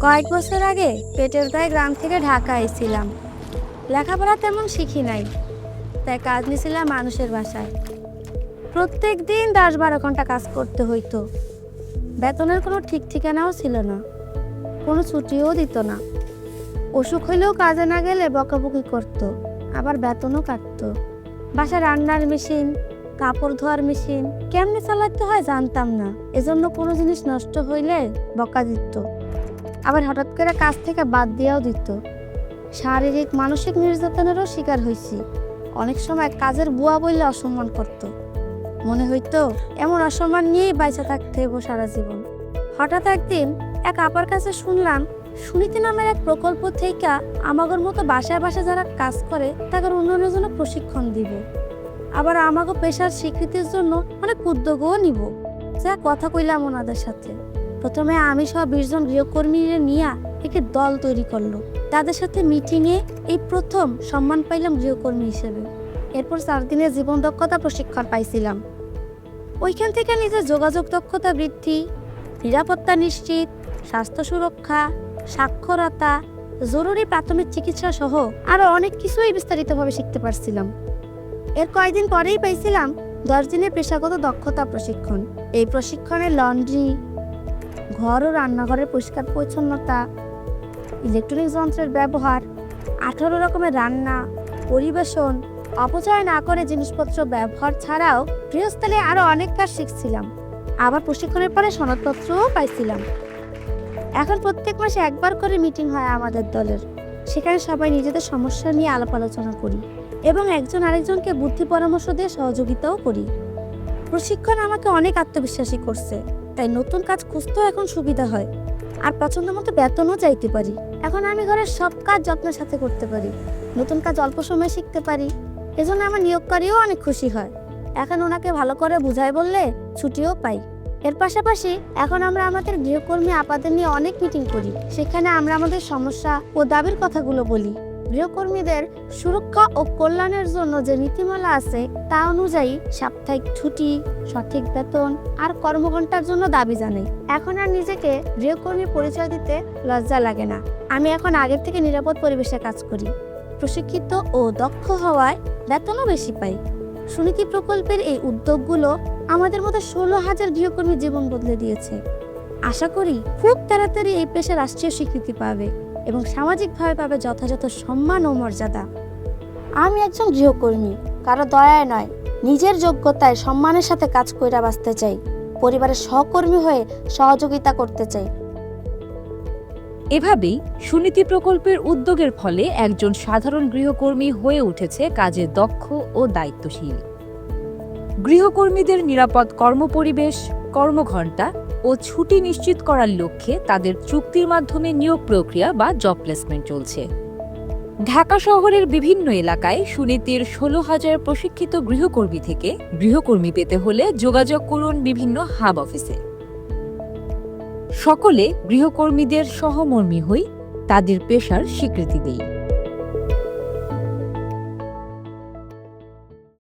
কয়েক বছর আগে পেটের দায়ে গ্রাম থেকে ঢাকা এসেছিলাম। লেখাপড়া তেমন শিখি নাই, তাই কাজ নিয়েছিলাম মানুষের বাসায়। প্রত্যেক দিন 10-12 ঘন্টা কাজ করতে হইতো। বেতনের কোনো ঠিক ঠিকানাও ছিল না, কোনো ছুটিও দিত না। অসুখ হইলেও কাজে না গেলে বকাবকি করতো, আবার বেতনও কাটতো। বাসায় রান্নার মেশিন, কাপড় ধোয়ার মেশিন কেমনে চালাতে হয় জানতাম না, এজন্য কোনো জিনিস নষ্ট হইলে বকা দিত, আবার হঠাৎ করে কাজ থেকে বাদ দিয়েও দিত। শারীরিক মানসিক নির্যাতনেরও শিকার হয়েছি। অনেক সময় কাজের বুয়া বললে অসম্মান করত, মনে হইতো এমন অসম্মান নিয়েই বাইচা থাকতে হইব সারা জীবন। হঠাৎ একদিন এক আপার কাছে শুনলাম সুনীতি নামের এক প্রকল্প থেকে আমাগোর মতো বাসায় বাসায় যারা কাজ করে তাদের উন্নয়নের জন্য প্রশিক্ষণ দিব, আবার আমাগো পেশার স্বীকৃতির জন্য অনেক উদ্যোগও নিব। যা কথা কইলাম ওনাদের সাথে। প্রথমে আমি সব 20 জন গৃহকর্মী নিয়ে একটি দল তৈরি করলো। তাদের সাথে মিটিংয়ে এই প্রথম সম্মান পাইলাম গৃহকর্মী হিসেবে। এরপর 4 দিনের জীবন দক্ষতা প্রশিক্ষণ পাইছিলাম। ওইখান থেকে নিজের যোগাযোগ দক্ষতা বৃদ্ধি, নিরাপত্তা নিশ্চিত, স্বাস্থ্য সুরক্ষা, সাক্ষরতা, জরুরি প্রাথমিক চিকিৎসা সহ আরো অনেক কিছুই বিস্তারিতভাবে শিখতে পারছিলাম। এর কয়েকদিন পরেই পাইছিলাম 10 দিনের পেশাগত দক্ষতা প্রশিক্ষণ। এই প্রশিক্ষণে লন্ড্রি, ঘর ও রান্নাঘরের পরিষ্কার পরিচ্ছন্নতা, ইলেকট্রনিক যন্ত্রের ব্যবহার, 18 রকমের রান্না, পরিবেশন, অপচয় না করে জিনিসপত্র ব্যবহার ছাড়াও গৃহস্থলে আরো অনেক কাজ শিখছিলাম। আবার প্রশিক্ষণের পরে সনদপত্রও পাইছিলাম। এখন প্রত্যেক মাসে একবার করে মিটিং হয় আমাদের দলের। সেখানে সবাই নিজেদের সমস্যা নিয়ে আলাপ আলোচনা করি এবং একজন আরেকজনকে বুদ্ধি পরামর্শ দিয়ে সহযোগিতাও করি। প্রশিক্ষণ আমাকে অনেক আত্মবিশ্বাসী করছে, তাই নতুন কাজ খুঁজতেও এখন সুবিধা হয়, আর পছন্দ মতো বেতনও চাইতে পারি। এখন আমি ঘরের সব কাজ যত্নের সাথে করতে পারি, নতুন কাজ অল্প সময় শিখতে পারি। এজন্য আমার নিয়োগকারীও অনেক খুশি হয়। এখন ওনাকে ভালো করে বুঝাই বললে ছুটিও পাই। এর পাশাপাশি এখন আমরা আমাদের গৃহকর্মী আপাদের নিয়ে অনেক মিটিং করি। সেখানে আমরা আমাদের সমস্যা ও দাবির কথাগুলো বলি। গৃহকর্মীদের সুরক্ষা ও কল্যাণের জন্য যে নীতিমালা আছে তা অনুযায়ী সাপ্তাহিক ছুটি, সঠিক বেতন আর কর্মঘণ্টার জন্য দাবি জানাই। এখন আর নিজেকে গৃহকর্মী পরিচয় দিতে লজ্জা লাগে না। আমি এখন আগের থেকে নিরাপদ পরিবেশে কাজ করি। প্রশিক্ষিত ও দক্ষ হওয়ায় বেতনও বেশি পাই। সুনীতি প্রকল্পের এই উদ্যোগগুলো আমাদের মতো 16,000 গৃহকর্মী জীবন বদলে দিয়েছে। আশা করি খুব তাড়াতাড়ি এই পেশা রাষ্ট্রীয় স্বীকৃতি পাবে এবং সামাজিকভাবে পাবে যথাযথ সম্মান ও মর্যাদা। আমি একজন গৃহকর্মী, কারো দয়ায় নয়, নিজের যোগ্যতায় সম্মানের সাথে কাজ কইরা বাঁচতে চাই। পরিবারের সহকর্মী হয়ে সহযোগিতা করতে চাই। এভাবেই সুনীতি প্রকল্পের উদ্যোগের ফলে একজন সাধারণ গৃহকর্মী হয়ে উঠেছে কাজে দক্ষ ও দায়িত্বশীল। গৃহকর্মীদের নিরাপদ কর্মপরিবেশ, কর্মঘণ্টা ও ছুটি নিশ্চিত করার লক্ষ্যে তাদের চুক্তির মাধ্যমে নিয়োগ প্রক্রিয়া বা জব প্লেসমেন্ট চলছে। ঢাকা শহরের বিভিন্ন এলাকায় সুনীতির 16,000 প্রশিক্ষিত গৃহকর্মী থেকে গৃহকর্মী পেতে হলে যোগাযোগ করুন বিভিন্ন হাব অফিসে। সকলে গৃহকর্মীদের সহমর্মী হই, তাদের পেশার স্বীকৃতি দেই।